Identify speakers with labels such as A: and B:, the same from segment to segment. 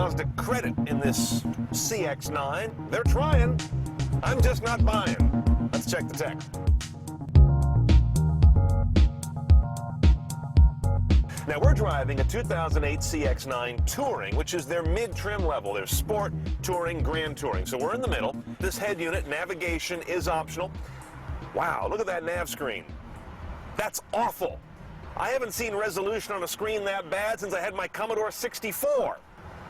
A: Mazda credit in this CX-9. They're trying. I'm just not buying. Let's check the tech. Now we're driving a 2008 CX-9 Touring, which is their mid-trim level. There's Sport, Touring, Grand Touring. So we're in the middle. This head unit, navigation is optional. Wow, look at that nav screen. That's awful. I haven't seen resolution on a screen that bad since I had my Commodore 64.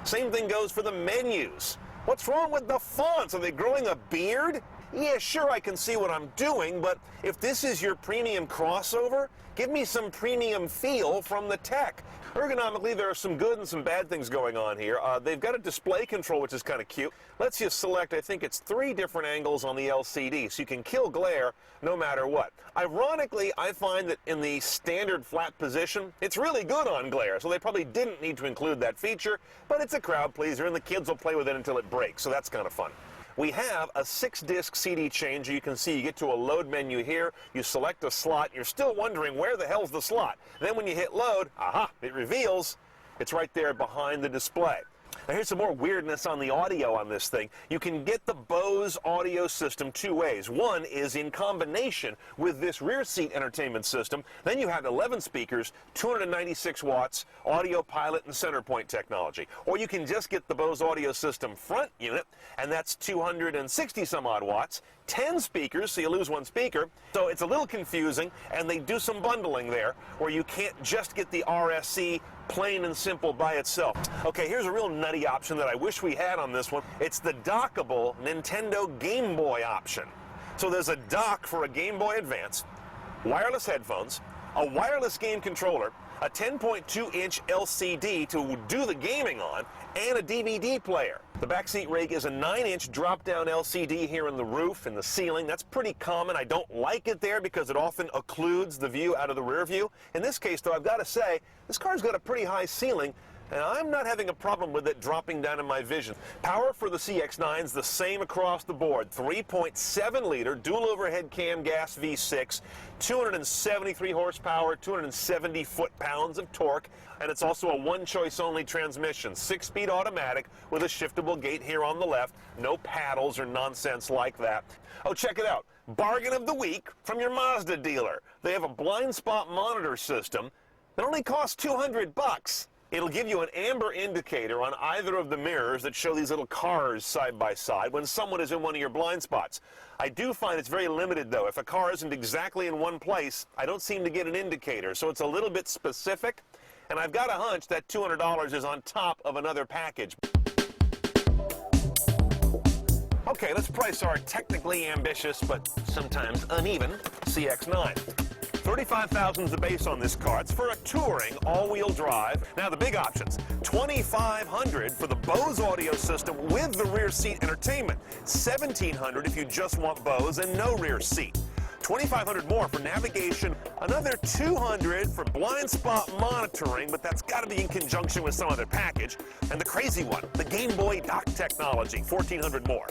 A: Same thing goes for the menus. What's wrong with the fonts? Are they growing a beard? Yeah, sure, I can see what I'm doing, but if this is your premium crossover, give me some premium feel from the tech. Ergonomically, there are some good and some bad things going on here. They've got a display control, which is kind of cute. Lets you select, I think it's 3 different angles on the LCD, so you can kill glare no matter what. Ironically, I find that in the standard flat position, it's really good on glare, so they probably didn't need to include that feature, but it's a crowd pleaser, and the kids will play with it until it breaks, so that's kind of fun. We have a 6-disc CD changer. You can see you get to a load menu here, you select a slot, you're still wondering where the hell's the slot. Then when you hit load, aha, it reveals it's right there behind the display. Now here's some more weirdness on the audio on this thing. You can get the Bose audio system 2 ways. One is in combination with this rear seat entertainment system. Then you have 11 speakers, 296 watts, audio pilot and center point technology. Or you can just get the Bose audio system front unit, and that's 260 some odd watts, 10 speakers, so you lose 1 speaker. So it's a little confusing, and they do some bundling there where you can't just get the RSC plain and simple by itself. Okay, here's a real nutty option that I wish we had on this one. It's the dockable Nintendo Game Boy option. So there's a dock for a Game Boy Advance, wireless headphones, a wireless game controller, a 10.2-inch LCD to do the gaming on, and a DVD player. The backseat rig is a 9-inch drop-down LCD here in the roof and the ceiling. That's pretty common. I don't like it there because it often occludes the view out of the rear view. In this case, though, I've got to say, this car's got a pretty high ceiling, and I'm not having a problem with it dropping down in my vision. Power for the CX-9 is the same across the board. 3.7-liter dual overhead cam gas V6, 273 horsepower, 270 foot-pounds of torque, and it's also a one-choice only transmission, 6-speed automatic with a shiftable gate here on the left, no paddles or nonsense like that. Oh, check it out. Bargain of the week from your Mazda dealer. They have a blind spot monitor system that only costs $200. It'll give you an amber indicator on either of the mirrors that show these little cars side by side when someone is in one of your blind spots. I do find it's very limited, though. If a car isn't exactly in one place, I don't seem to get an indicator, so it's a little bit specific, and I've got a hunch that $200 is on top of another package. Okay, let's price our technically ambitious but sometimes uneven CX-9. $35,000 is the base on this car. It's for a touring all-wheel drive. Now the big options, $2,500 for the Bose audio system with the rear seat entertainment, $1,700 if you just want Bose and no rear seat, $2,500 more for navigation, another $200 for blind spot monitoring, but that's got to be in conjunction with some other package, and the crazy one, the Game Boy dock technology, $1,400 more.